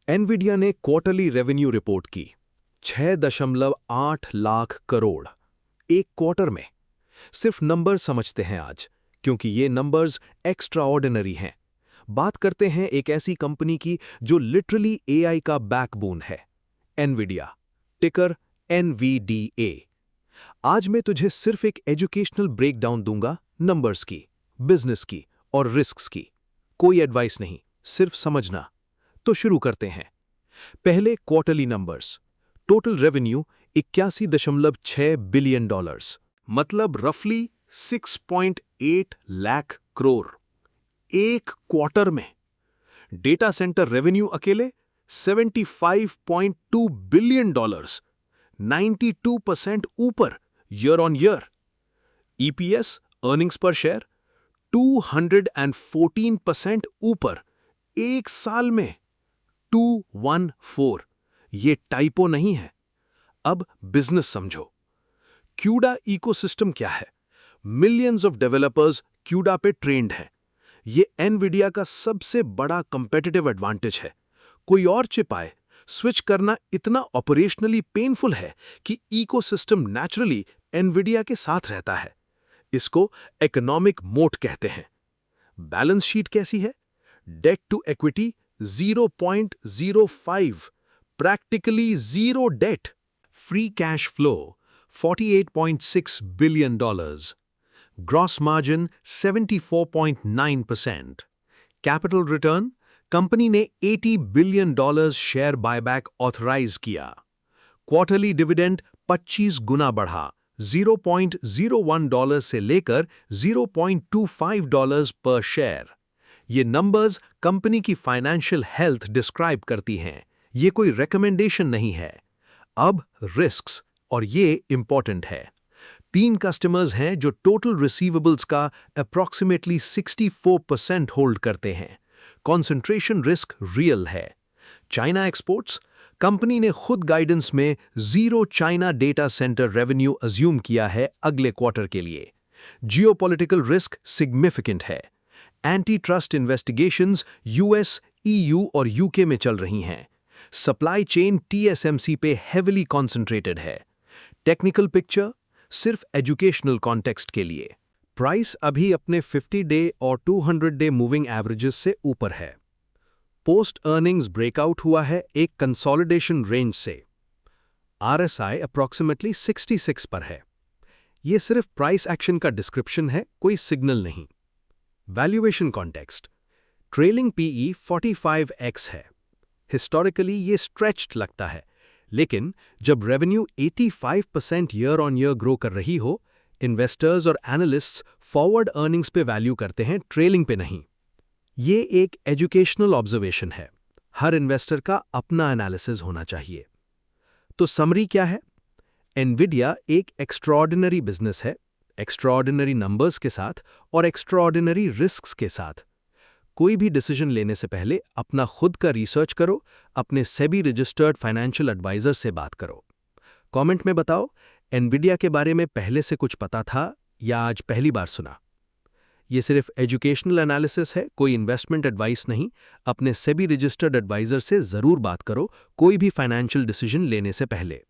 Nvidia ने quarterly revenue report की 6.8 लाख करोड़ एक क्वार्टर में। सिर्फ नंबर समझते हैं आज, क्योंकि ये नंबर्स एक्स्ट्रा ऑर्डिनरी हैं। बात करते हैं एक ऐसी कंपनी की जो लिटरली एआई का बैकबोन है, एनवीडिया, टिकर NVDA। आज मैं तुझे सिर्फ एक एजुकेशनल ब्रेकडाउन दूंगा, नंबर्स की, बिजनेस की और रिस्क्स की। कोई एडवाइस नहीं, सिर्फ समझना। तो शुरू करते हैं। पहले quarterly numbers. Total revenue 81.6 billion dollars, मतलब रफली 6.8 लाख करोड़ एक क्वार्टर में। डेटा सेंटर रेवेन्यू अकेले 75.2 बिलियन डॉलर्स, 92% ऊपर year on year. EPS earnings पर शेयर 214% ऊपर एक साल में, 214। ये टाइपो नहीं है। अब बिजनेस समझो। क्यूडा इकोसिस्टम क्या है? मिलियंस ऑफ डेवलपर्स क्यूडा पे ट्रेंड हैं। ये एनवीडिया का सबसे बड़ा कंपेटिटिव एडवांटेज है। कोई और चिप आए, स्विच करना इतना ऑपरेशनली पेनफुल है कि इकोसिस्टम नेचुरली एनवीडिया के साथ रहता है। इसको इकोनॉमिक मोट कहते हैं। बैलेंस शीट कैसी है? Debt to equity 0.05, practically zero debt. Free cash flow 48.6 billion dollars, gross margin 74.9%। Capital return, company ने 80 billion dollars share buyback authorise किया। क्वार्टरली डिविडेंड 25 गुना बढ़ा, $0.01 से लेकर $0.25 पर शेयर। ये नंबर्स कंपनी की फाइनेंशियल हेल्थ डिस्क्राइब करती हैं, ये कोई रिकमेंडेशन नहीं है। अब रिस्क्स, और ये इंपॉर्टेंट है। 3 कस्टमर्स हैं जो टोटल रिसीवेबल्स का अप्रॉक्सीमेटली 64% होल्ड करते हैं। कॉन्सेंट्रेशन रिस्क रियल है। चाइना एक्सपोर्ट्स, कंपनी ने खुद गाइडेंस में zero China data centre revenue assume किया है अगले क्वार्टर के लिए। जियोपॉलिटिकल रिस्क सिग्निफिकेंट है। Anti trust investigations US, EU और UK में चल रही हैं। सप्लाई चेन TSMC पे हेविली कॉन्सेंट्रेटेड है। टेक्निकल पिक्चर सिर्फ एजुकेशनल कॉन्टेक्स्ट के लिए। प्राइस अभी अपने 50 डे और 200 डे मूविंग एवरेजेस से ऊपर है। पोस्ट अर्निंग्स ब्रेकआउट हुआ है एक कंसोलिडेशन रेंज से। RSI अप्रॉक्सीमेटली 66 पर है। ये सिर्फ प्राइस एक्शन का डिस्क्रिप्शन है, कोई सिग्नल नहीं। Valuation context, trailing PE 45x है। हिस्टोरिकली ये स्ट्रेच्ड लगता है, लेकिन जब revenue 85% year on year grow कर रही हो, इन्वेस्टर्स और एनालिस्ट्स फॉरवर्ड अर्निंग्स पे वैल्यू करते हैं, ट्रेलिंग पे नहीं। ये एक एजुकेशनल ऑब्जर्वेशन है। हर इन्वेस्टर का अपना एनालिसिस होना चाहिए। तो समरी क्या है? एनवीडिया एक एक्स्ट्राऑर्डिनरी बिजनेस है, एक्स्ट्राऑर्डिनरी नंबर्स के साथ और एक्स्ट्राऑर्डिनरी रिस्क्स के साथ। कोई भी डिसीजन लेने से पहले अपना खुद का रिसर्च करो, अपने सेबी रजिस्टर्ड फाइनेंशियल एडवाइजर से बात करो। कमेंट में बताओ, एनवीडिया के बारे में पहले से कुछ पता था या आज पहली बार सुना? ये सिर्फ एजुकेशनल एनालिसिस है, कोई इन्वेस्टमेंट एडवाइस नहीं। अपने सेबी रजिस्टर्ड एडवाइजर से जरूर बात करो कोई भी फाइनेंशियल डिसीजन लेने से पहले।